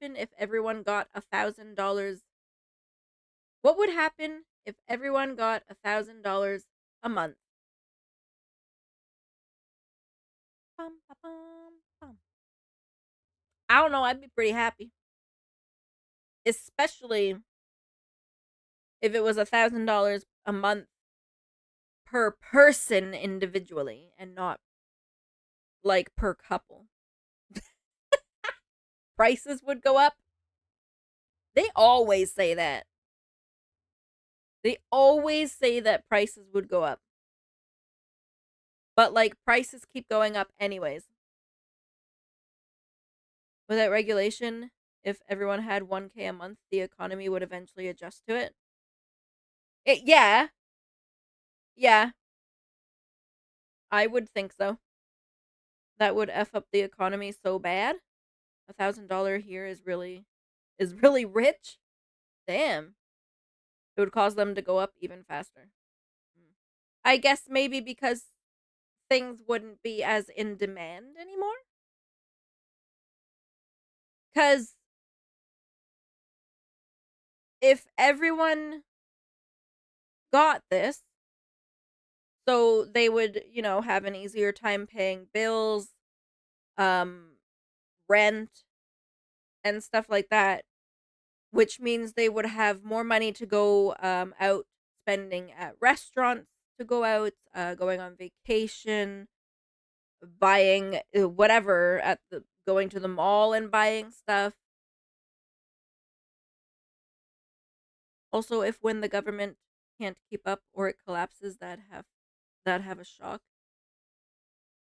happen if everyone got $1,000? What would happen if everyone got $1,000 a month? Bum, ba, bum, bum. I don't know. I'd be pretty happy, especially if it was $1,000 a month per person individually, and not like per couple. Prices would go up. They always say that. They always say that prices would go up. But like prices keep going up anyways. Without regulation, if everyone had 1K a month, the economy would eventually adjust to it. Yeah. Yeah, I would think so. That would F up the economy so bad. $1,000 here is really rich. Damn. It would cause them to go up even faster. Hmm. I guess maybe because things wouldn't be as in demand anymore. Because if everyone got this, so they would, have an easier time paying bills, um, rent, and stuff like that, which means they would have more money to go out spending at restaurants, to go out, going on vacation, buying whatever at the going to the mall and buying stuff. Also, if when the government can't keep up or it collapses, that have a shock,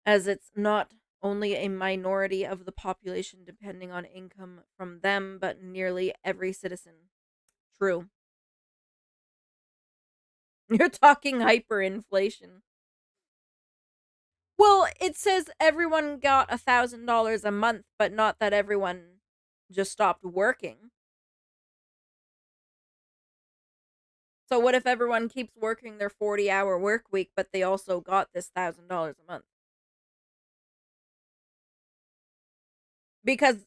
as it's not only a minority of the population depending on income from them, but nearly every citizen. True. You're talking hyperinflation. Well, it says everyone got $1,000 a month, but not that everyone just stopped working. So what if everyone keeps working their 40-hour work week, but they also got this $1,000 a month? Because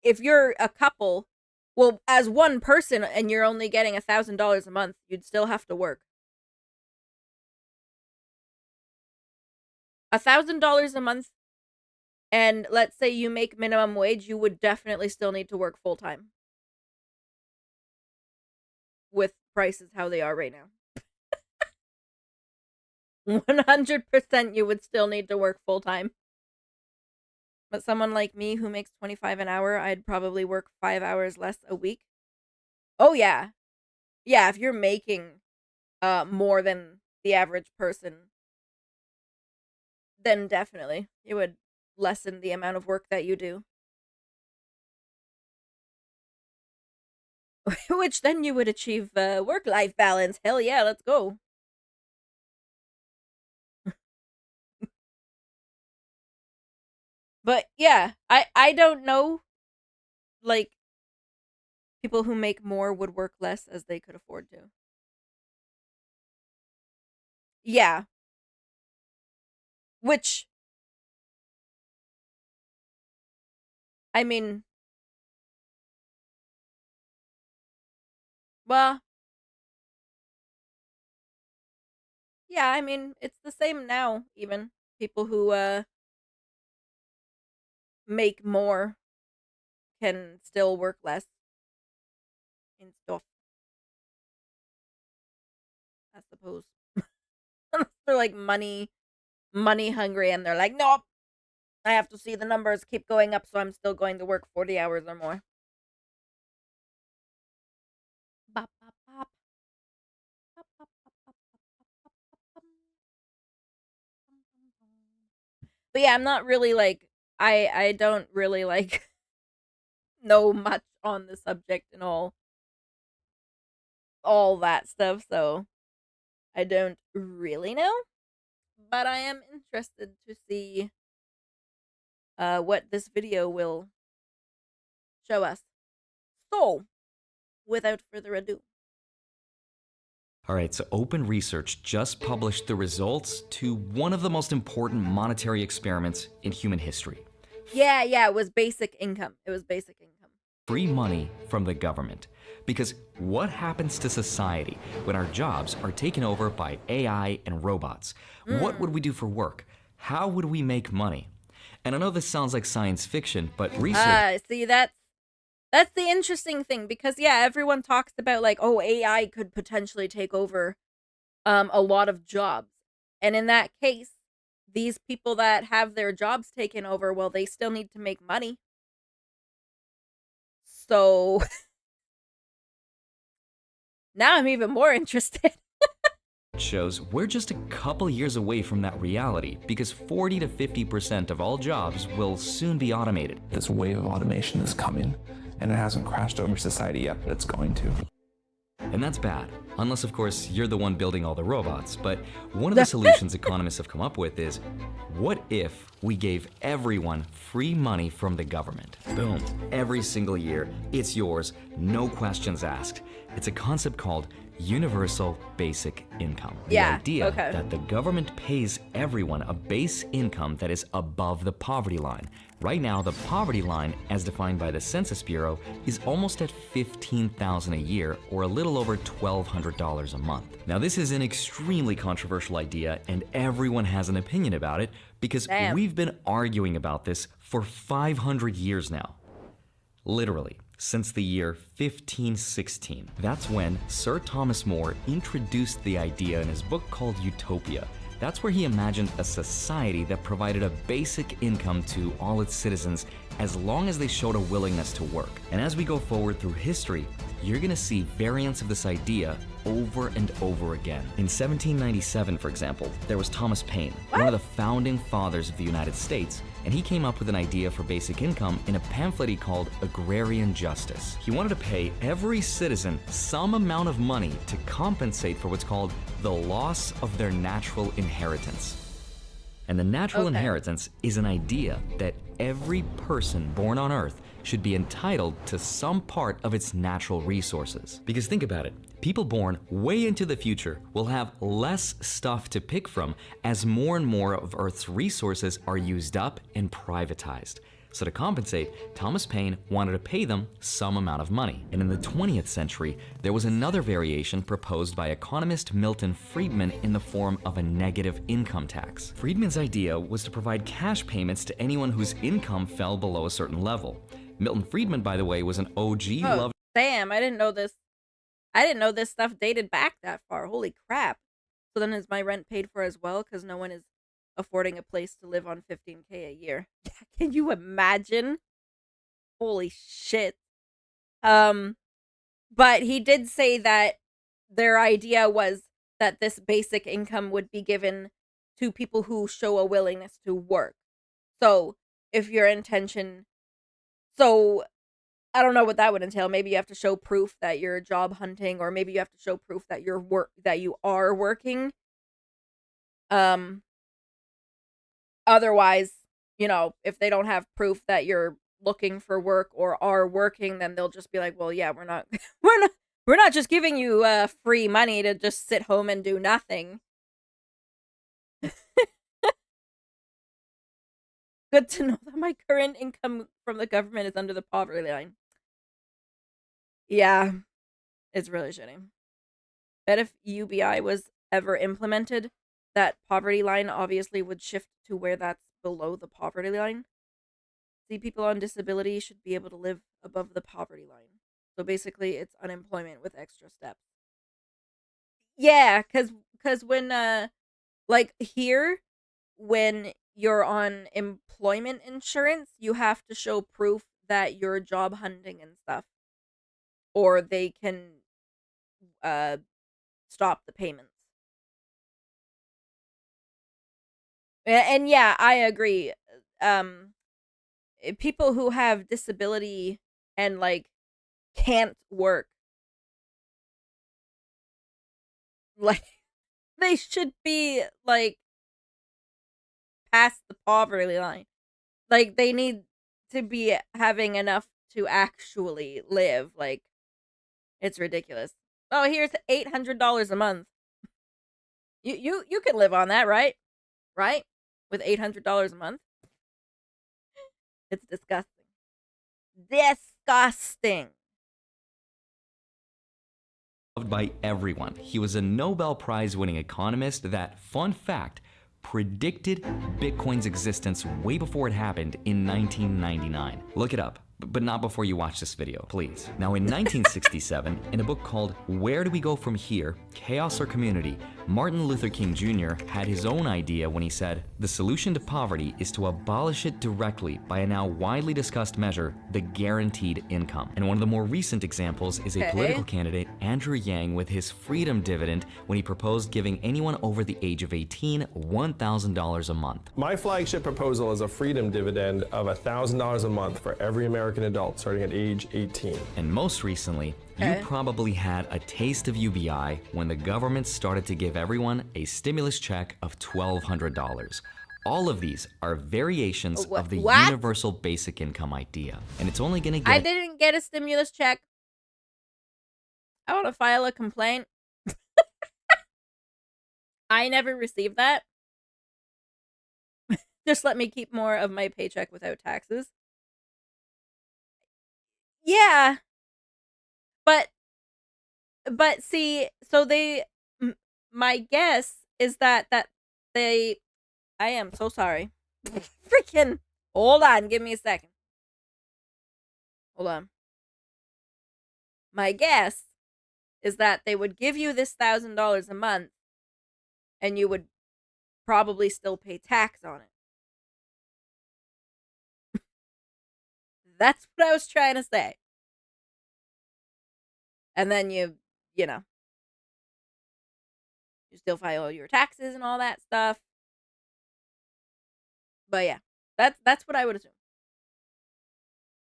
if you're a couple, well, as one person and you're only getting $1,000 a month, you'd still have to work. $1,000 a month, and let's say you make minimum wage, you would definitely still need to work full time with prices how they are right now. 100% you would still need to work full time. But someone like me who makes 25 an hour, I'd probably work 5 hours less a week. Oh yeah. Yeah, if you're making more than the average person, then definitely it would lessen the amount of work that you do. Which then you would achieve work-life balance. Hell yeah, let's go. But yeah, I don't know, like, people who make more would work less as they could afford to. Yeah, which I mean, well, yeah, I mean, it's the same now even. People who make more can still work less and stuff, I suppose. They're like money hungry, and they're like, "Nope, I have to see the numbers keep going up, so I'm still going to work 40 hours or more." Bop, bop, bop. Bop, bop, bop, bop, bop, bop, bop, bop, bum, bum, bum, bum. But yeah, I'm not really like, I don't really like know much on the subject and all that stuff, so I don't really know. But I am interested to see what this video will show us. So, without further ado. All right, so Open Research just published the results to one of the most important monetary experiments in human history. Yeah, it was basic income. It was basic income. free money from the government. Because what happens to society when our jobs are taken over by AI and robots? What would we do for work? How would we make money? And I know this sounds like science fiction, but research See, that's the interesting thing, because yeah, everyone talks about like, oh, AI could potentially take over a lot of jobs. And in that case, these people that have their jobs taken over, well, they still need to make money. So now I'm even more interested. shows we're just a couple years away from that reality because 40 to 50% of all jobs will soon be automated. This wave of automation is coming, and it hasn't crashed over society yet, but it's going to. And that's bad, unless of course you're the one building all the robots. But one of the solutions economists have come up with is, what if we gave everyone free money from the government? Boom, every single year, it's yours, no questions asked. It's a concept called universal basic income. The idea that the government pays everyone a base income that is above the poverty line. Right now, the poverty line, as defined by the Census Bureau, is almost at $15,000 a year, or a little over $1,200 a month. Now, this is an extremely controversial idea, and everyone has an opinion about it because we've been arguing about this for 500 years now. Literally, since the year 1516. That's when Sir Thomas More introduced the idea in his book called Utopia. That's where he imagined a society that provided a basic income to all its citizens as long as they showed a willingness to work. And as we go forward through history, you're gonna see variants of this idea over and over again. In 1797, for example, there was Thomas Paine, one of the founding fathers of the United States, and he came up with an idea for basic income in a pamphlet he called Agrarian Justice. He wanted to pay every citizen some amount of money to compensate for what's called the loss of their natural inheritance. And the natural inheritance is an idea that every person born on Earth should be entitled to some part of its natural resources. Because think about it, people born way into the future will have less stuff to pick from as more and more of Earth's resources are used up and privatized. So to compensate, Thomas Paine wanted to pay them some amount of money. And in the 20th century, there was another variation proposed by economist Milton Friedman in the form of a negative income tax. Friedman's idea was to provide cash payments to anyone whose income fell below a certain level. Milton Friedman, by the way, was an OG loved. Damn, I didn't know this. I didn't know this stuff dated back that far. Holy crap. So then is my rent paid for as well? Because no one is affording a place to live on $15K a year. Can you imagine? Holy shit. But he did say that their idea was that this basic income would be given to people who show a willingness to work. So if your intention, so I don't know what that would entail. Maybe you have to show proof that you're job hunting, or maybe you have to show proof that you are working. Otherwise, if they don't have proof that you're looking for work or are working, then they'll just be like, well, yeah, we're not we're not just giving you free money to just sit home and do nothing. Good to know that my current income from the government is under the poverty line. Yeah, it's really shitty. Bet if UBI was ever implemented, that poverty line obviously would shift to where that's below the poverty line. See, people on disability should be able to live above the poverty line. So basically, it's unemployment with extra steps. Yeah, cause when like here, when you're on employment insurance, you have to show proof that you're job hunting and stuff, or they can stop the payments. And yeah, I agree. People who have disability and like can't work, like they should be like past the poverty line. Like they need to be having enough to actually live. Like it's ridiculous. Oh, here's $800 a month. You can live on that, right? Right? With $800 a month. It's disgusting. Disgusting. disgusting. Loved by everyone. He was a Nobel Prize winning economist that, fun fact, predicted Bitcoin's existence way before it happened in 1999. Look it up, but not before you watch this video, please. Now, in 1967, in a book called Where Do We Go From Here? Chaos or Community, Martin Luther King Jr. had his own idea when he said, "The solution to poverty is to abolish it directly by a now widely discussed measure, the guaranteed income." And one of the more recent examples is a political candidate, Andrew Yang, with his freedom dividend when he proposed giving anyone over the age of 18 $1,000 a month. My flagship proposal is a freedom dividend of $1,000 a month for every American adult starting at age 18. And most recently, you probably had a taste of UBI when the government started to give everyone a stimulus check of $1,200. All of these are variations of the universal basic income idea. And it's only gonna get— I didn't get a stimulus check. I want to file a complaint. I never received that. Just let me keep more of my paycheck without taxes. Yeah. But see, so my guess is that they, I am so sorry. Freaking, hold on, give me a second. Hold on. My guess is that they would give you this $1,000 a month and you would probably still pay tax on it. That's what I was trying to say. And then you know, you still file your taxes and all that stuff. But yeah, that's what I would assume.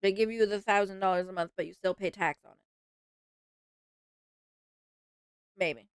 They give you the $1,000 a month, but you still pay tax on it. Maybe.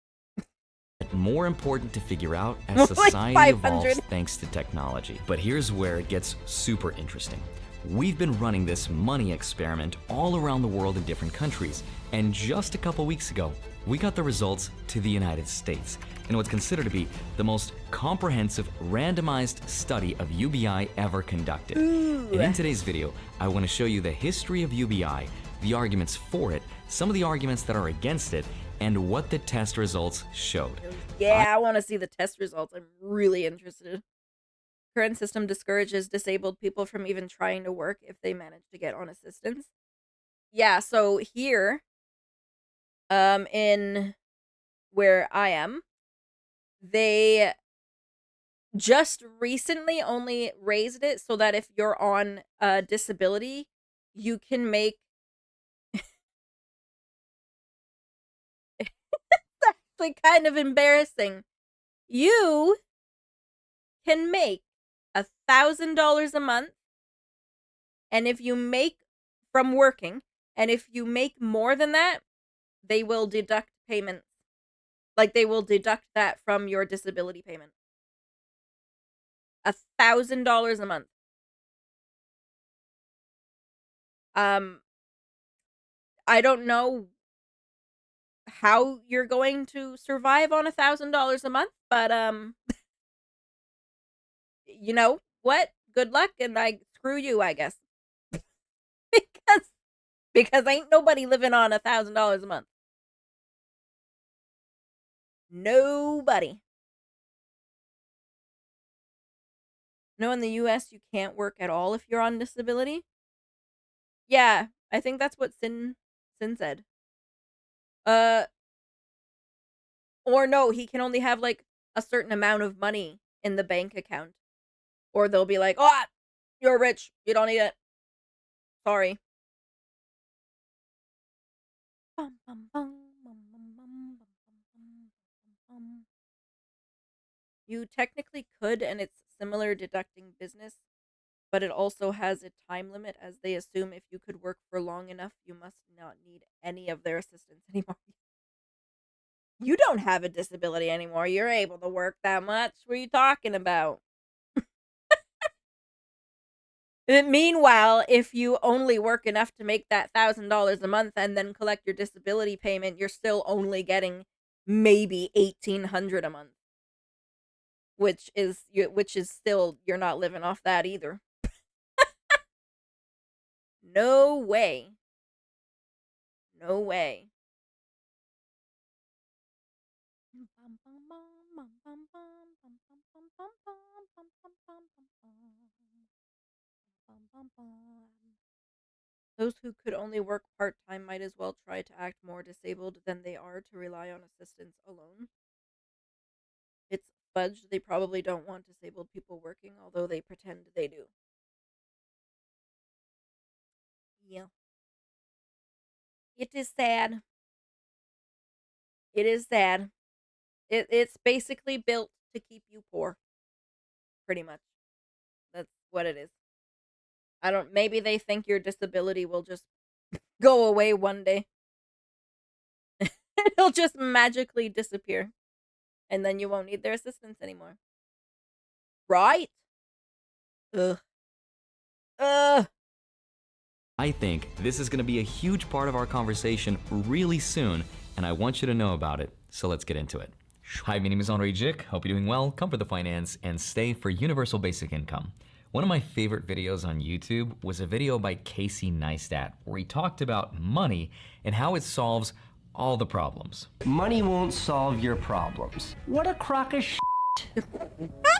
More important to figure out as society evolves thanks to technology. But here's where it gets super interesting. We've been running this money experiment all around the world in different countries, and just a couple weeks ago, we got the results to the United States in what's considered to be the most comprehensive randomized study of UBI ever conducted. And in today's video, I want to show you the history of UBI, the arguments for it, some of the arguments that are against it, and what the test results showed. Yeah, I want to see the test results. I'm really interested. Current system discourages disabled people from even trying to work if they manage to get on assistance. Yeah, so here, in where I am, they just recently only raised it so that if you're on a disability, you can make it's actually kind of embarrassing. You can make $1,000 a month, and if you make from working, and if you make more than that, they will deduct payments. Like, they will deduct that from your disability payment. $1,000 a month. I don't know how you're going to survive on $1,000 a month, but you know what? Good luck, and screw you, I guess. because ain't nobody living on $1,000 a month. Nobody. No, in the US, you can't work at all if you're on disability. Yeah, I think that's what Sin said. Or no, he can only have like a certain amount of money in the bank account. Or they'll be like, "Oh, you're rich. You don't need it. Sorry." You technically could, and it's similar deducting business, but it also has a time limit, as they assume if you could work for long enough, you must not need any of their assistance anymore. You don't have a disability anymore. You're able to work that much. What are you talking about? Meanwhile, if you only work enough to make that $1,000 a month and then collect your disability payment, you're still only getting maybe $1,800 a month, which is still, you're not living off that either. No way. No way. Those who could only work part-time might as well try to act more disabled than they are to rely on assistance alone. It's fudge. They probably don't want disabled people working, although they pretend they do. Yeah. It is sad. It is sad. It's basically built to keep you poor. Pretty much. That's what it is. I don't, maybe they think your disability will just go away one day. It'll just magically disappear. And then you won't need their assistance anymore. Right? Ugh. Ugh. I think this is going to be a huge part of our conversation really soon, and I want you to know about it, so let's get into it. Hi, my name is Andrei Jikh. Hope you're doing well, come for the finance, and stay for universal basic income. One of my favorite videos on YouTube was a video by Casey Neistat, where he talked about money and how it solves all the problems. Money won't solve your problems. What a crock of shit.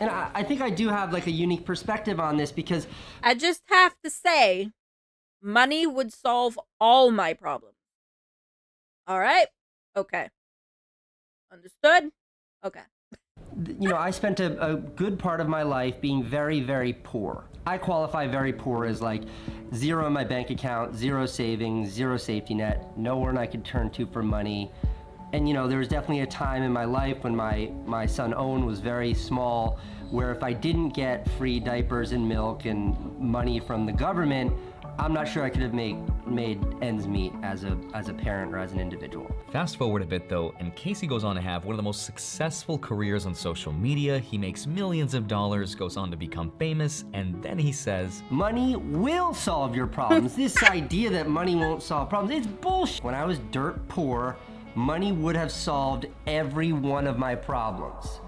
And I think I do have like a unique perspective on this because I just have to say, money would solve all my problems. All right? Okay. Understood? Okay. you know, I spent a good part of my life being very, very poor. I qualify very poor as like 0 in my bank account, 0 savings, 0 safety net, nowhere I could turn to for money. And you know, there was definitely a time in my life when my son Owen was very small, where if I didn't get free diapers and milk and money from the government, I'm not sure I could have made ends meet as a parent or as an individual. Fast forward a bit though, and Casey goes on to have one of the most successful careers on social media. He makes millions of dollars, goes on to become famous, and then he says, money will solve your problems. This idea that money won't solve problems, it's bullshit. When I was dirt poor, money would have solved every one of my problems.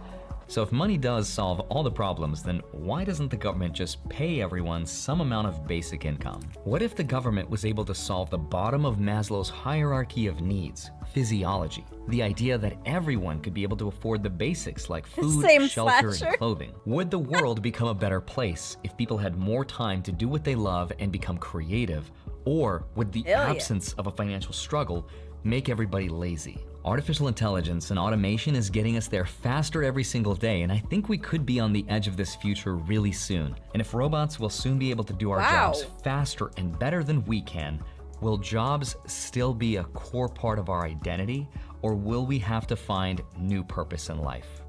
so if money does solve all the problems, then why doesn't the government just pay everyone some amount of basic income? What if the government was able to solve the bottom of Maslow's hierarchy of needs, physiology, the idea that everyone could be able to afford the basics like food, Same shelter, slasher. and clothing? Would the world become a better place if people had more time to do what they love and become creative? Or would the Hell yeah. absence of a financial struggle make everybody lazy? Artificial intelligence and automation is getting us there faster every single day, and I think we could be on the edge of this future really soon. And if robots will soon be able to do our Wow. jobs faster and better than we can, will jobs still be a core part of our identity, or will we have to find new purpose in life?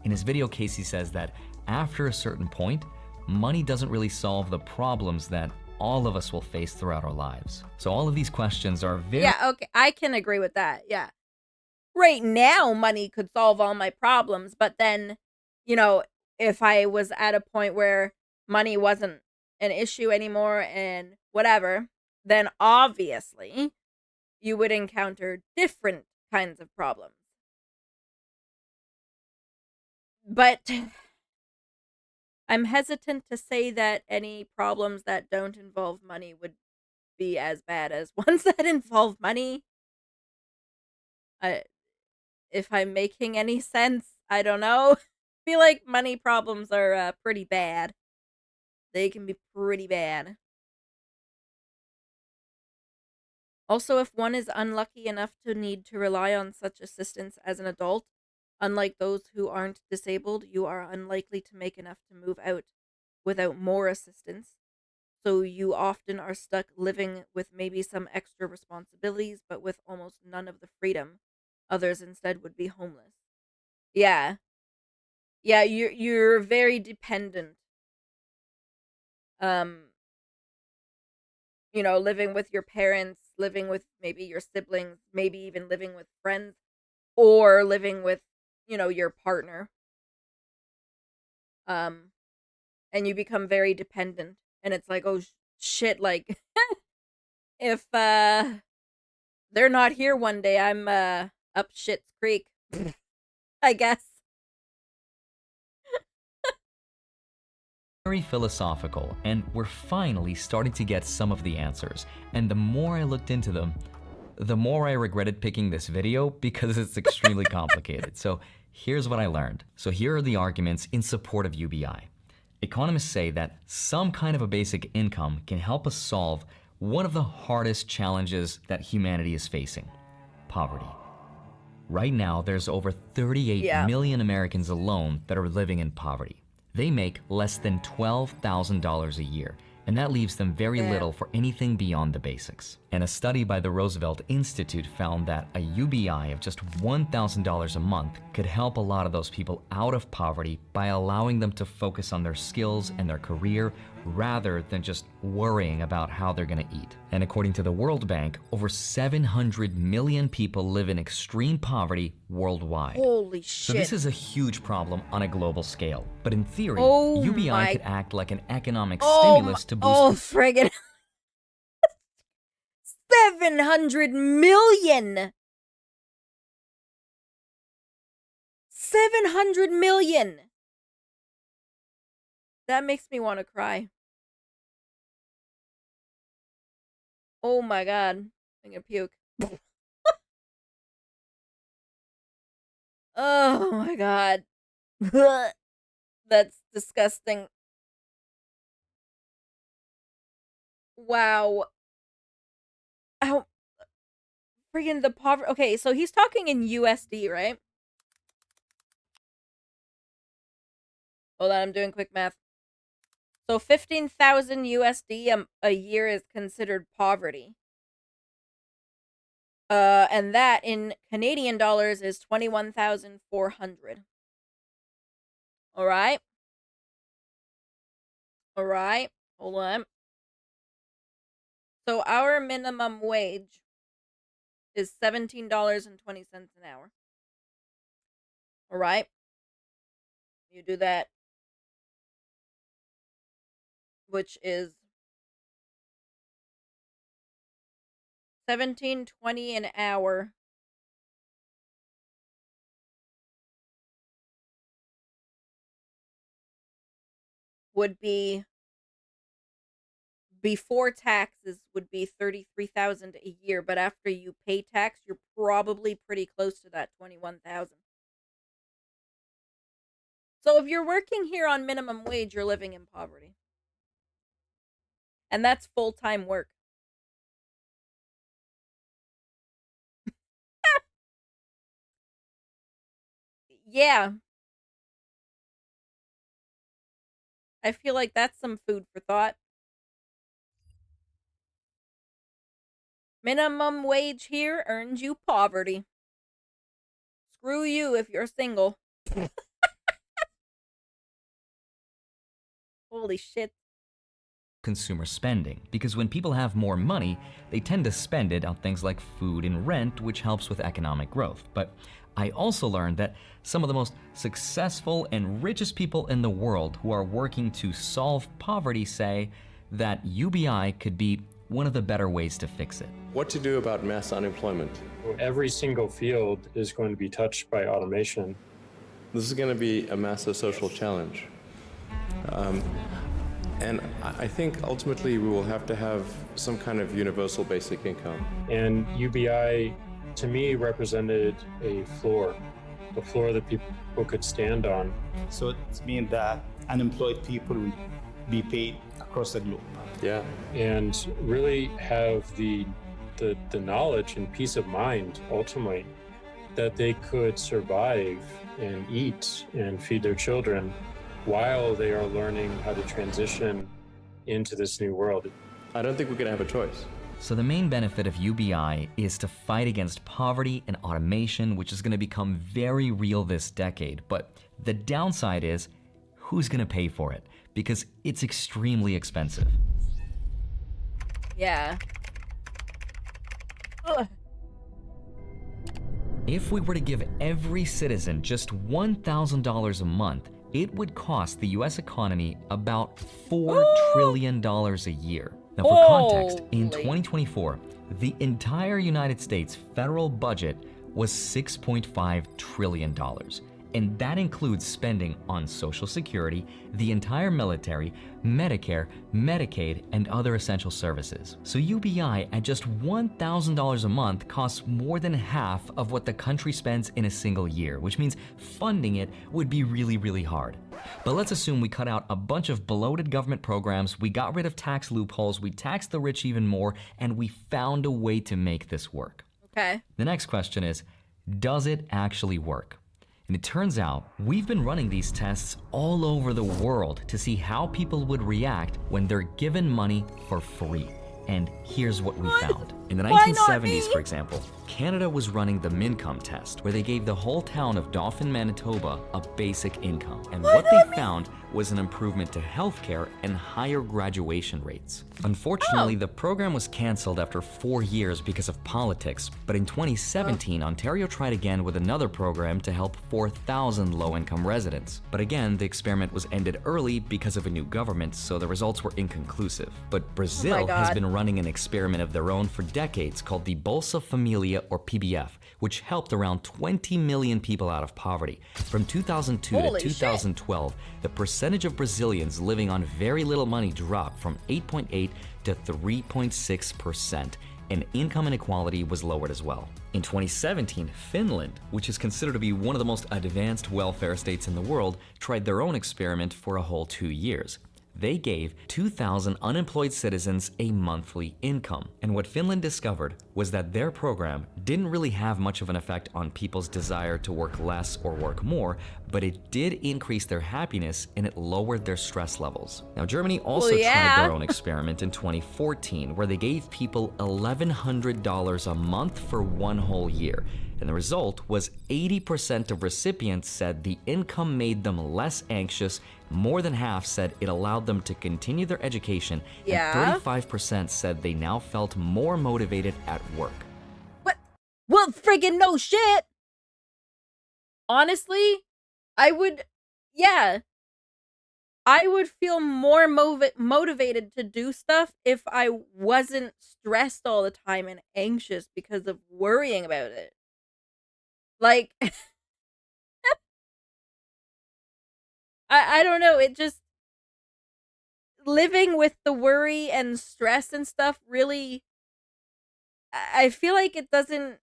In his video, Casey says that after a certain point, money doesn't really solve the problems that all of us will face throughout our lives. So all of these questions are very Yeah, okay. I can agree with that. Yeah. Right now, money could solve all my problems, but then, you know, if I was at a point where money wasn't an issue anymore and whatever, then obviously you would encounter different kinds of problems. But I'm hesitant to say that any problems that don't involve money would be as bad as ones that involve money. If I'm making any sense, I don't know. I feel like money problems are pretty bad. They can be pretty bad. Also, if one is unlucky enough to need to rely on such assistance as an adult, unlike those who aren't disabled, you are unlikely to make enough to move out without more assistance. So you often are stuck living with maybe some extra responsibilities, but with almost none of the freedom. Others instead would be homeless. Yeah. Yeah, you're very dependent. You know, living with your parents, living with maybe your siblings, maybe even living with friends, or living with, you know, your partner. And you become very dependent, and it's like, oh shit, like if they're not here one day, I'm up shit's creek. I guess. very philosophical, and we're finally starting to get some of the answers. And the more I looked into them, the more I regretted picking this video because it's extremely complicated. So here's what I learned. So here are the arguments in support of UBI. Economists say that some kind of a basic income can help us solve one of the hardest challenges that humanity is facing: poverty. Right now, there's over 38 million Americans alone that are living in poverty. They make less than $12,000 a year, and that leaves them very little for anything beyond the basics. And a study by the Roosevelt Institute found that a UBI of just $1,000 a month could help a lot of those people out of poverty by allowing them to focus on their skills and their career rather than just worrying about how they're gonna eat. And according to the World Bank, over 700 million people live in extreme poverty worldwide. Holy shit. So this is a huge problem on a global scale. But in theory, Oh UBI my- could act like an economic stimulus to boost. Oh, friggin' 700 million! 700 million! That makes me want to cry. Oh my god. I'm gonna puke. Oh my god. That's disgusting. Wow. How friggin' the poverty. Okay, so he's talking in USD, right? Hold on, I'm doing quick math. So 15,000 USD a year is considered poverty. And that in Canadian dollars is 21,400. All right. All right. Hold on. So our minimum wage is $17.20 an hour. All right. You do that, which is $17.20 an hour. Would be, before taxes, would be $33,000 a year, but after you pay tax, you're probably pretty close to that 21,000. So if you're working here on minimum wage, you're living in poverty. And that's full-time work. Yeah. I feel like that's some food for thought. Minimum wage here earns you poverty. Screw you if you're single. Holy shit. Consumer spending, because when people have more money, they tend to spend it on things like food and rent, which helps with economic growth. But I also learned that some of the most successful and richest people in the world who are working to solve poverty say that UBI could be one of the better ways to fix it. What to do about mass unemployment? Every single field is going to be touched by automation. This is going to be a massive social challenge. And I think ultimately we will have to have some kind of universal basic income. And UBI, to me, represented a floor that people could stand on. So it means that unemployed people will be paid across the globe. Yeah. And really have the knowledge and peace of mind, ultimately, that they could survive and eat and feed their children while they are learning how to transition into this new world. I don't think we're going to have a choice. So the main benefit of UBI is to fight against poverty and automation, which is going to become very real this decade. But the downside is, who's going to pay for it? Because it's extremely expensive. Yeah. Ugh. If we were to give every citizen just $1,000 a month, it would cost the US economy about $4 trillion a year. Now, for context, in 2024, the entire United States federal budget was $6.5 trillion. And that includes spending on Social Security, the entire military, Medicare, Medicaid, and other essential services. So UBI at just $1,000 a month costs more than half of what the country spends in a single year, which means funding it would be really, really hard. But let's assume we cut out a bunch of bloated government programs, we got rid of tax loopholes, we taxed the rich even more, and we found a way to make this work. Okay. The next question is, does it actually work? And it turns out we've been running these tests all over the world to see how people would react when they're given money for free. And here's what we found. In the 1970s, for example, Canada was running the Mincome test, where they gave the whole town of Dauphin, Manitoba, a basic income. And what they found was an improvement to healthcare and higher graduation rates. Unfortunately, the program was canceled after 4 years because of politics, but in 2017, Ontario tried again with another program to help 4,000 low-income residents. But again, the experiment was ended early because of a new government, so the results were inconclusive. But Brazil has been running an experiment of their own for decades called the Bolsa Familia, or PBF, which helped around 20 million people out of poverty. From 2002 to 2012, the percentage of Brazilians living on very little money dropped from 8.8 to 3.6%, and income inequality was lowered as well. In 2017, Finland, which is considered to be one of the most advanced welfare states in the world, tried their own experiment for a whole 2 years. They gave 2,000 unemployed citizens a monthly income. And what Finland discovered was that their program didn't really have much of an effect on people's desire to work less or work more, but it did increase their happiness and it lowered their stress levels. Now, Germany also tried their own experiment in 2014, where they gave people $1,100 a month for 1 whole year. And the result was 80% of recipients said the income made them less anxious, more than half said it allowed them to continue their education, and 35% said they now felt more motivated at work. What? Well, friggin' no shit! Honestly, I would feel more motivated to do stuff if I wasn't stressed all the time and anxious because of worrying about it. Like, I don't know, it just, living with the worry and stress and stuff really, I feel like it doesn't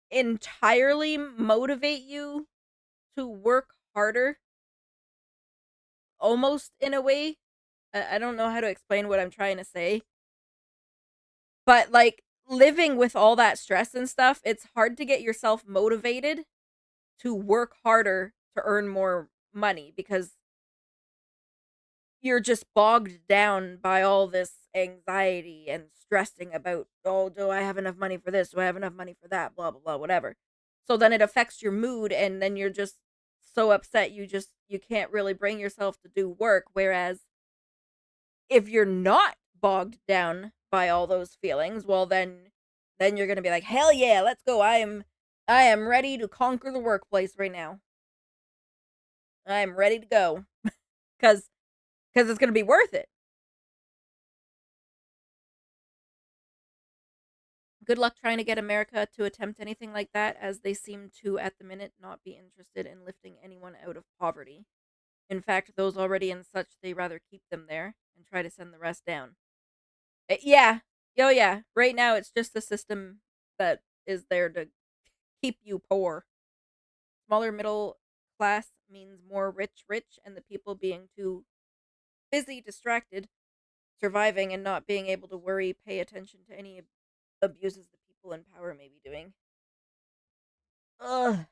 entirely motivate you to work harder, almost in a way. I don't know how to explain what I'm trying to say. But, like, living with all that stress and stuff, it's hard to get yourself motivated to work harder to earn more money because you're just bogged down by all this anxiety and stressing about, oh, do I have enough money for this? Do I have enough money for that? Blah, blah, blah, whatever. So then it affects your mood, and then you're just so upset you can't really bring yourself to do work. Whereas if you're not bogged down by all those feelings, well then you're gonna be like, hell yeah, let's go. I am ready to conquer the workplace right now. I am ready to go. Cause it's gonna be worth it. Good luck trying to get America to attempt anything like that, as they seem to, at the minute, not be interested in lifting anyone out of poverty. In fact, those already in such, they rather keep them there and try to send the rest down. Yeah. Oh, yeah. Right now, it's just a system that is there to keep you poor. Smaller middle class means more rich, and the people being too busy, distracted, surviving, and not being able to worry, pay attention to any abuses the people in power may be doing. Ugh.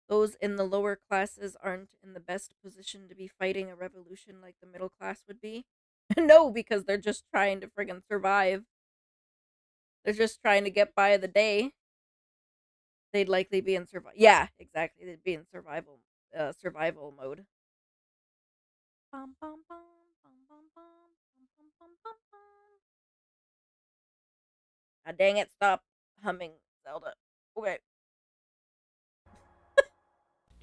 Those in the lower classes aren't in the best position to be fighting a revolution like the middle class would be. No, because they're just trying to friggin' survive. They're just trying to get by the day. They'd likely be in survival. Yeah, exactly. They'd be in survival mode. Bum, bum, bum, bum, bum, bum, bum, bum, bum, bum. Ah, dang it! Stop humming, Zelda. Okay.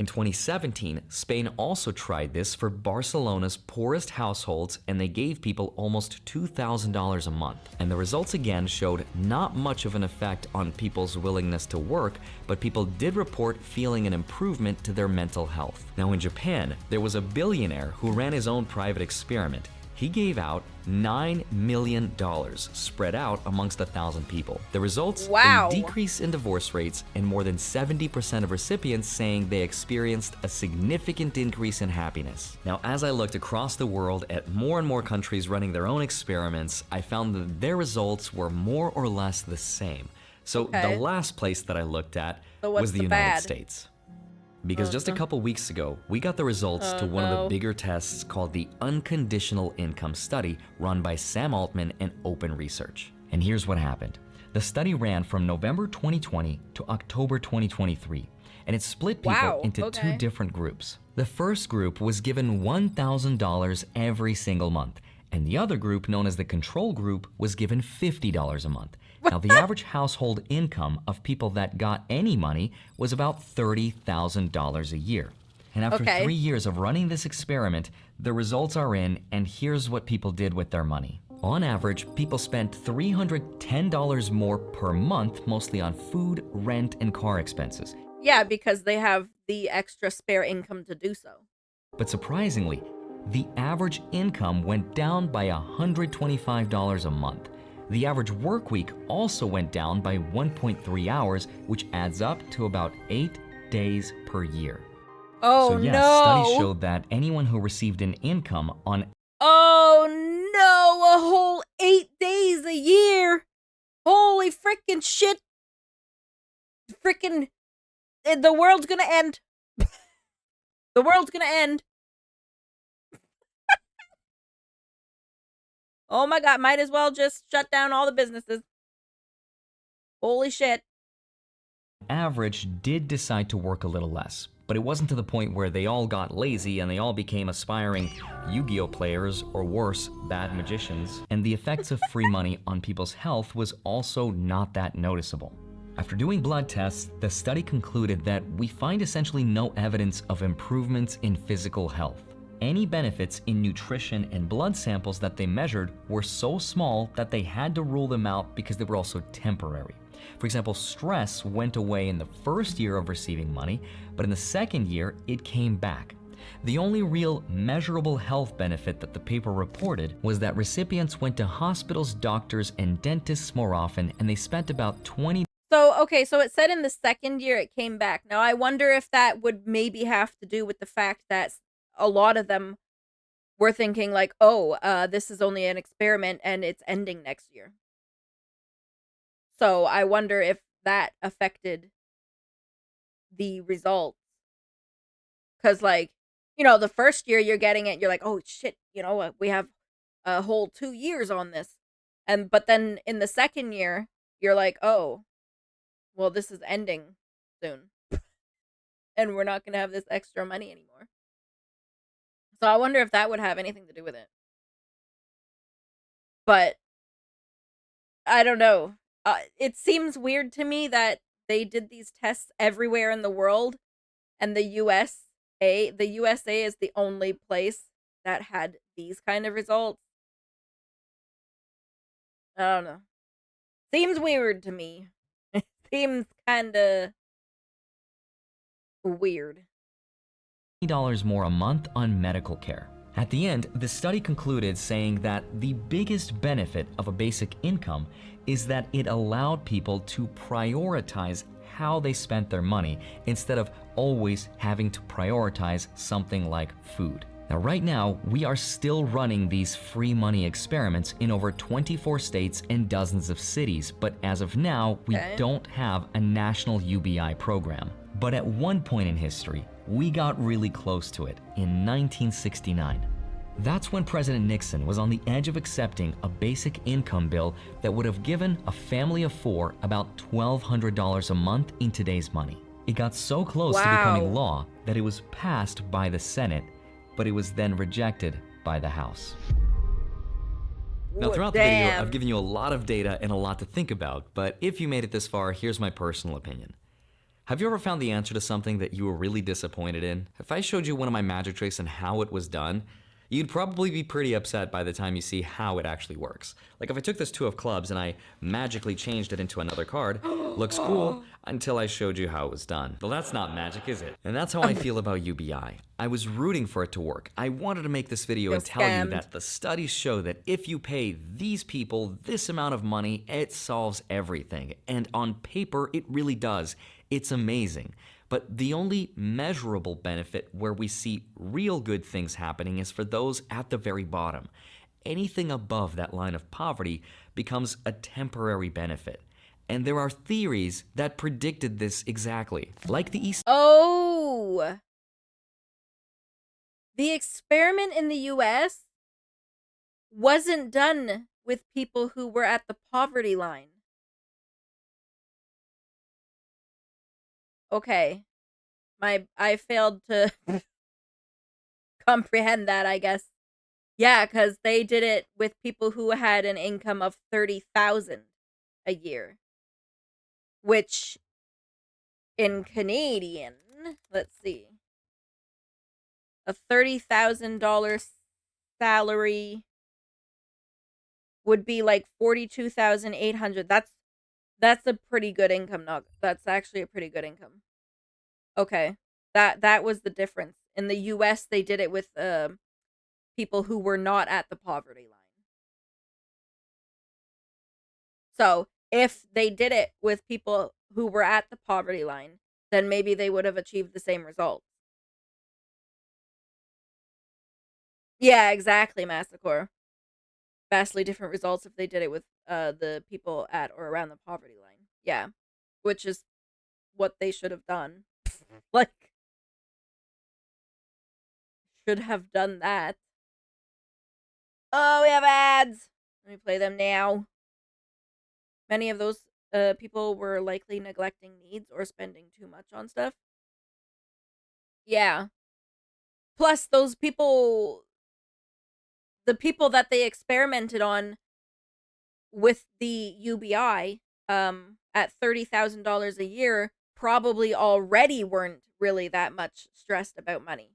In 2017, Spain also tried this for Barcelona's poorest households, and they gave people almost $2,000 a month. And the results again showed not much of an effect on people's willingness to work, but people did report feeling an improvement to their mental health. Now in Japan, there was a billionaire who ran his own private experiment. He gave out $9 million spread out amongst 1,000 people. The results? Wow. A decrease in divorce rates and more than 70% of recipients saying they experienced a significant increase in happiness. Now, as I looked across the world at more and more countries running their own experiments, I found that their results were more or less the same. So the last place that I looked at was the United States. Because just a couple weeks ago, we got the results to one of the bigger tests called the Unconditional Income Study run by Sam Altman and Open Research. And here's what happened. The study ran from November 2020 to October 2023, and it split people into two different groups. The first group was given $1,000 every single month, and the other group, known as the control group, was given $50 a month. Now, the average household income of people that got any money was about $30,000 a year. And after 3 years of running this experiment, the results are in, and here's what people did with their money. On average, people spent $310 more per month, mostly on food, rent, and car expenses. Yeah, because they have the extra spare income to do so. But surprisingly, the average income went down by $125 a month. The average work week also went down by 1.3 hours, which adds up to about 8 days per year. Oh, so, yes, no. Studies showed that anyone who received an income on... Oh, no, a whole 8 days a year. Holy freaking shit. Freaking... The world's gonna end. The world's gonna end. Oh my god, might as well just shut down all the businesses. Holy shit. Average did decide to work a little less, but it wasn't to the point where they all got lazy and they all became aspiring Yu-Gi-Oh players or worse, bad magicians. And the effects of free money on people's health was also not that noticeable. After doing blood tests, the study concluded that we find essentially no evidence of improvements in physical health. Any benefits in nutrition and blood samples that they measured were so small that they had to rule them out because they were also temporary. For example, stress went away in the first year of receiving money, but in the second year, it came back. The only real measurable health benefit that the paper reported was that recipients went to hospitals, doctors, and dentists more often, and they spent about 20... So, okay, so it said in the second year it came back. Now, I wonder if that would maybe have to do with the fact that a lot of them were thinking like, oh, this is only an experiment and it's ending next year. So I wonder if that affected the results. Because, like, you know, the first year you're getting it, you're like, oh, shit, you know, we have a whole 2 years on this. But then in the second year, you're like, oh, well, this is ending soon. And we're not going to have this extra money anymore. So I wonder if that would have anything to do with it. But I don't know. It seems weird to me that they did these tests everywhere in the world, and the USA is the only place that had these kind of results. I don't know. Seems weird to me. It seems kind of weird. $20 more a month on medical care. At the end, the study concluded saying that the biggest benefit of a basic income is that it allowed people to prioritize how they spent their money instead of always having to prioritize something like food. Now, right now, we are still running these free money experiments in over 24 states and dozens of cities, but as of now, we don't have a national UBI program. But at one point in history, we got really close to it in 1969. That's when President Nixon was on the edge of accepting a basic income bill that would have given a family of 4 about $1,200 a month in today's money. It got so close to becoming law that it was passed by the Senate, but it was then rejected by the House. Now, throughout the video, I've given you a lot of data and a lot to think about, but if you made it this far, here's my personal opinion. Have you ever found the answer to something that you were really disappointed in? If I showed you one of my magic tricks and how it was done, you'd probably be pretty upset by the time you see how it actually works. Like if I took this 2 of clubs and I magically changed it into another card, looks cool until I showed you how it was done. Well, that's not magic, is it? And that's how I feel about UBI. I was rooting for it to work. I wanted to make this video Feel and tell you scammed. that the studies show that if you pay these people this amount of money, it solves everything. And on paper, it really does. It's amazing. But the only measurable benefit where we see real good things happening is for those at the very bottom. Anything above that line of poverty becomes a temporary benefit. And there are theories that predicted this exactly, like the East. Oh! The experiment in the US wasn't done with people who were at the poverty line. Okay. I failed to comprehend that, I guess. Yeah, because they did it with people who had an income of 30,000 a year. Which, in Canadian, let's see. A $30,000 salary would be like 42,800. That's a pretty good income. That's actually a pretty good income. Okay. That was the difference. In the US they did it with people who were not at the poverty line. So, if they did it with people who were at the poverty line, then maybe they would have achieved the same results. Yeah, exactly, Massacre. Vastly different results if they did it with the people at or around the poverty line. Yeah. Which is what they should have done. Like, should have done that. Oh, we have ads. Let me play them now. Many of those people were likely neglecting needs or spending too much on stuff. Yeah. Plus, those people, the people that they experimented on with the UBI at $30,000 a year probably already weren't really that much stressed about money.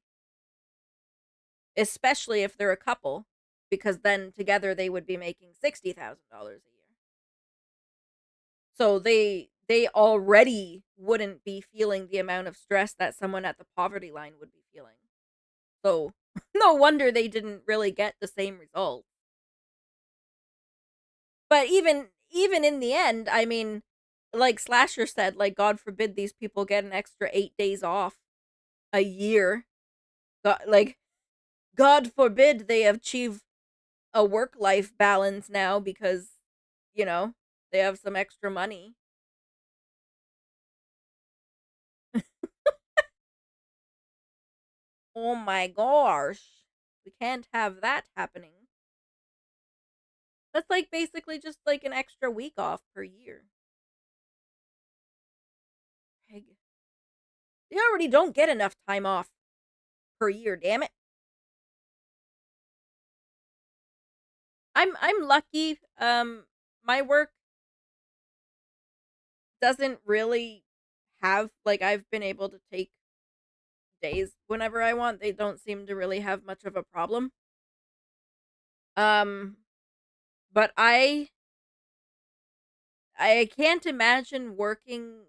Especially if they're a couple, because then together they would be making $60,000 a year. So they already wouldn't be feeling the amount of stress that someone at the poverty line would be feeling. So no wonder they didn't really get the same result. But even in the end, I mean, like Slasher said, like God forbid these people get an extra 8 days off a year. God forbid they achieve a work-life balance now because, you know, they have some extra money. Oh my gosh. We can't have that happening. That's like basically just like an extra week off per year. You already don't get enough time off per year, damn it. I'm lucky. My work doesn't really have like I've been able to take days whenever I want. They don't seem to really have much of a problem. Um but I can't imagine working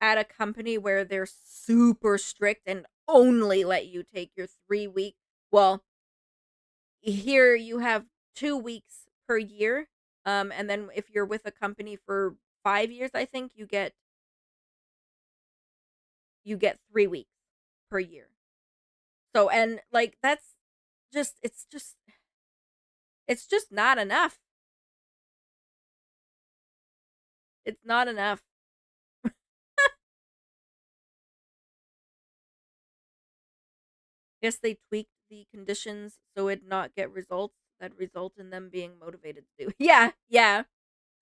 at a company where they're super strict and only let you take your 3 week. Well, here you have 2 weeks per year. And then if you're with a company for 5 years, I think you get 3 weeks per year. So and like that's just it's just not enough. It's not enough. Guess they tweaked the conditions so it not get results that result in them being motivated to do. Yeah, yeah.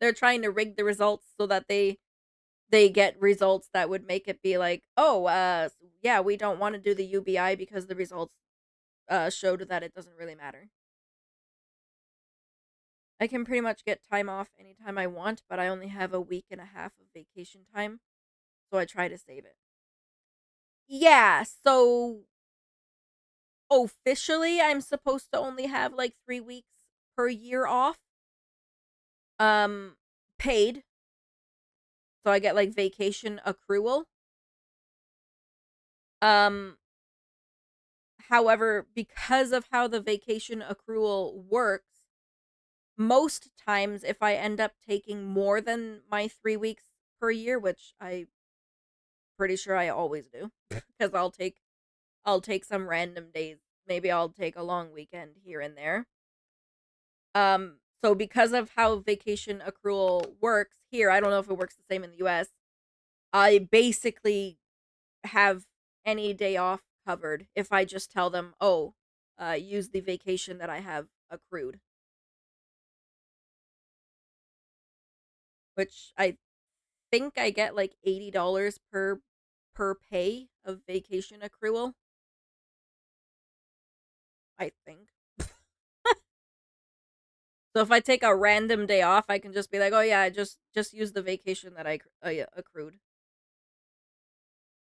They're trying to rig the results so that they get results that would make it be like, "Oh, yeah, we don't want to do the UBI because the results showed that it doesn't really matter." I can pretty much get time off anytime I want, but I only have a week and a half of vacation time. so I try to save it. Yeah, so officially I'm supposed to only have like 3 weeks per year off. Paid. So I get like vacation accrual. Um However, because of how the vacation accrual works, most times if I end up taking more than my 3 weeks per year, which I pretty sure I always do, because I'll take some random days. Maybe I'll take a long weekend here and there. So because of how vacation accrual works here, I don't know if it works the same in the US. I basically have any day off covered if I just tell them, "Oh, use the vacation that I have accrued." Which I think I get like $80 per pay of vacation accrual. I think. So if I take a random day off, I can just be like, "Oh yeah, just use the vacation that I accrued."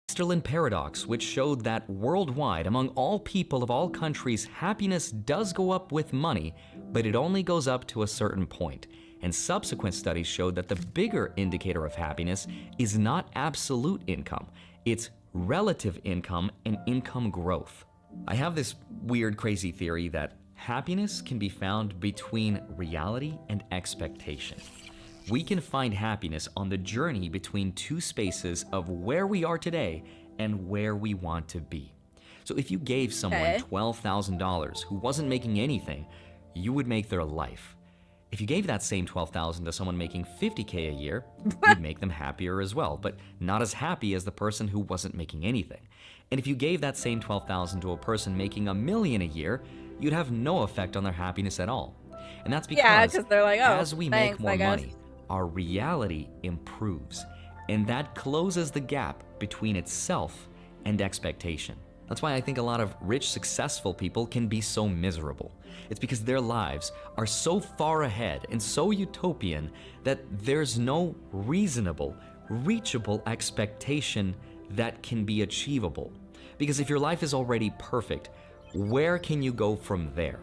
Sterlin paradox, which showed that worldwide, among all people of all countries, happiness does go up with money, but it only goes up to a certain point. And subsequent studies showed that the bigger indicator of happiness is not absolute income, it's relative income and income growth. I have this weird, crazy theory that happiness can be found between reality and expectation. We can find happiness on the journey between two spaces of where we are today and where we want to be. So if you gave someone Okay. $12,000 who wasn't making anything, you would make their life. If you gave that same $12,000 to someone making $50K a year, you'd make them happier as well, but not as happy as the person who wasn't making anything. And if you gave that same $12,000 to a person making $1 million a year, you'd have no effect on their happiness at all. And that's Yeah, because because they're like, "Oh, as we thanks, make more I guess." money, our reality improves, and that closes the gap between itself and expectation. That's why I think a lot of rich, successful people can be so miserable. It's because their lives are so far ahead and so utopian that there's no reasonable, reachable expectation that can be achievable. Because if your life is already perfect, where can you go from there?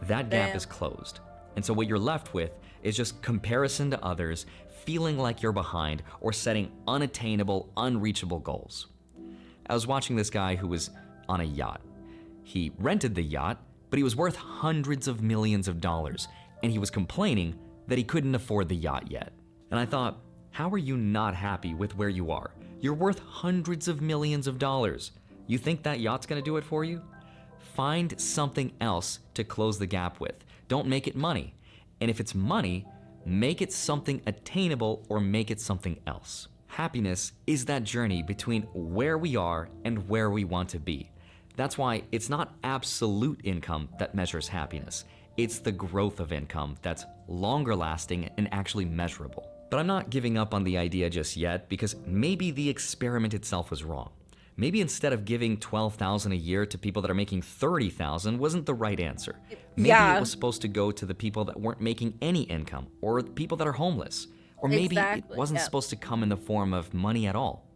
That gap Damn. is closed. And so what you're left with is just comparison to others, feeling like you're behind, or setting unattainable, unreachable goals. I was watching this guy who was on a yacht. He rented the yacht, but he was worth hundreds of millions of dollars, and he was complaining that he couldn't afford the yacht yet. And I thought, how are you not happy with where you are? You're worth hundreds of millions of dollars. You think that yacht's gonna do it for you? Find something else to close the gap with. Don't make it money. And if it's money, make it something attainable or make it something else. Happiness is that journey between where we are and where we want to be. That's why it's not absolute income that measures happiness. It's the growth of income that's longer lasting and actually measurable. But I'm not giving up on the idea just yet because maybe the experiment itself was wrong. Maybe instead of giving $12,000 a year to people that are making $30,000 wasn't the right answer. Maybe Yeah. it was supposed to go to the people that weren't making any income, or people that are homeless. Or maybe it Exactly, wasn't yeah. supposed to come in the form of money at all.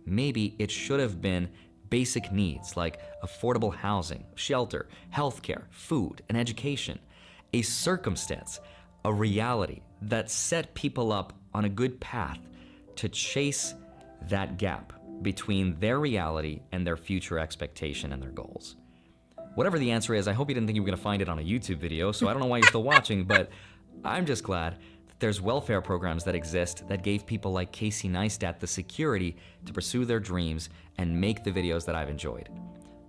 Maybe it should have been basic needs like affordable housing, shelter, healthcare, food, and education. A circumstance, a reality that set people up on a good path to chase that gap between their reality and their future expectation and their goals. Whatever the answer is, I hope you didn't think you were gonna find it on a YouTube video, so I don't know why you're still watching, but I'm just glad that there's welfare programs that exist that gave people like Casey Neistat the security to pursue their dreams and make the videos that I've enjoyed.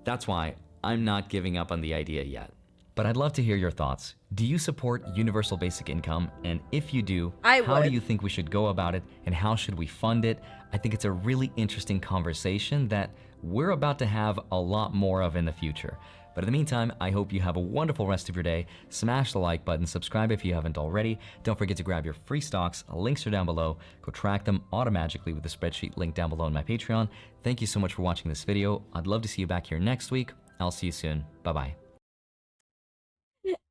That's why I'm not giving up on the idea yet. But I'd love to hear your thoughts. Do you support universal basic income? And if you do, I how do would. you think we should go about it and how should we fund it? I think it's a really interesting conversation that we're about to have a lot more of in the future. But in the meantime, I hope you have a wonderful rest of your day. Smash the like button, subscribe if you haven't already. Don't forget to grab your free stocks. Links are down below. Go track them automatically with the spreadsheet link down below in my Patreon. Thank you so much for watching this video. I'd love to see you back here next week. I'll see you soon. Bye-bye.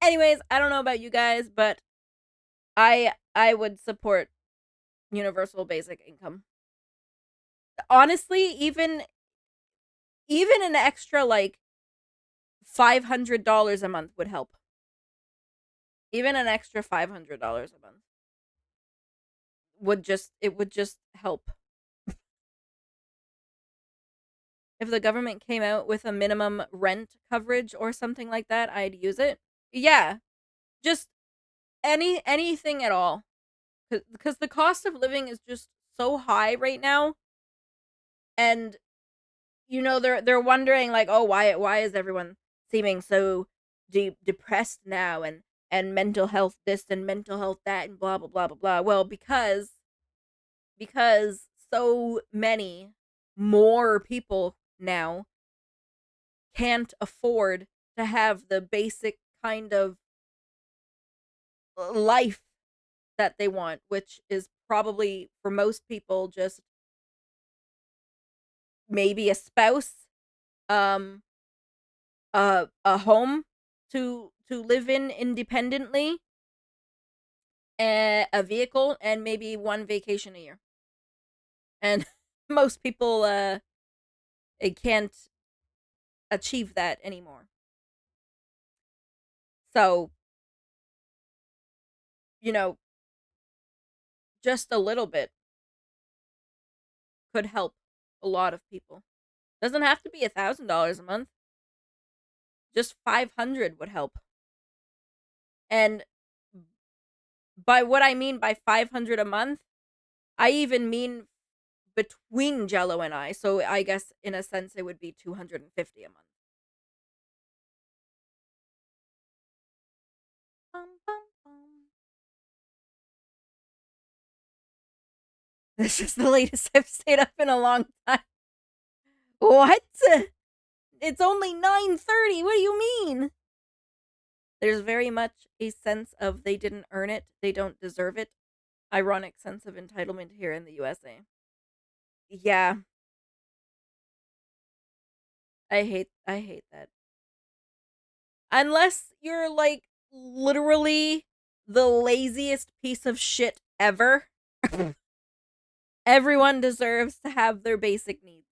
Anyways, I don't know about you guys, but I would support universal basic income. honestly, even an extra like $500 a month would help. Even an extra $500 a month would just help. If the government came out with a minimum rent coverage or something like that, I'd use it. Yeah, just anything at all. Because the cost of living is just so high right now, and they're wondering like, oh, why is everyone seeming so depressed now, and mental health this and mental health that and blah blah blah blah blah. Well, because so many more people now can't afford to have the basic kind of life that they want, which is probably for most people just maybe a spouse, um a home to live in independently, a vehicle, and maybe one vacation a year. And most people it can't achieve that anymore. So, you know, just a little bit could help a lot of people. Doesn't have to be $1,000 a month. Just 500 would help. And by what I mean by 500 a month, I even mean between Jello and I. So I guess in a sense it would be 250 a month. Bum, bum, bum. This is the latest I've stayed up in a long time. What? It's only 9:30. What do you mean? There's very much a sense of they didn't earn it, they don't deserve it. Ironic sense of entitlement here in the USA. Yeah, I hate that. Unless you're like literally the laziest piece of shit ever. Everyone deserves to have their basic needs.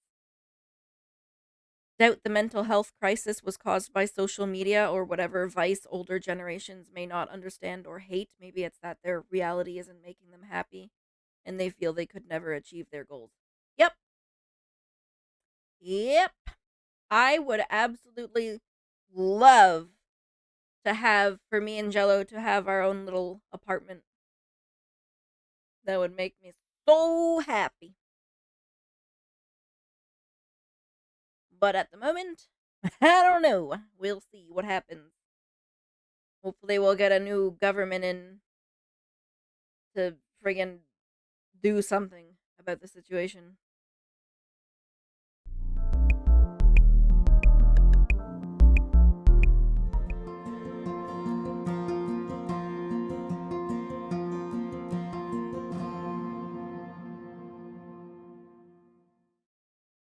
Doubt the mental health crisis was caused by social media or whatever vice older generations may not understand or hate. Maybe it's that their reality isn't making them happy and they feel they could never achieve their goals. Yep. Yep. I would absolutely love to have, for me and Jello, to have our own little apartment. That would make me so happy. But at the moment, I don't know. We'll see what happens. Hopefully we'll get a new government in to friggin' do something about the situation.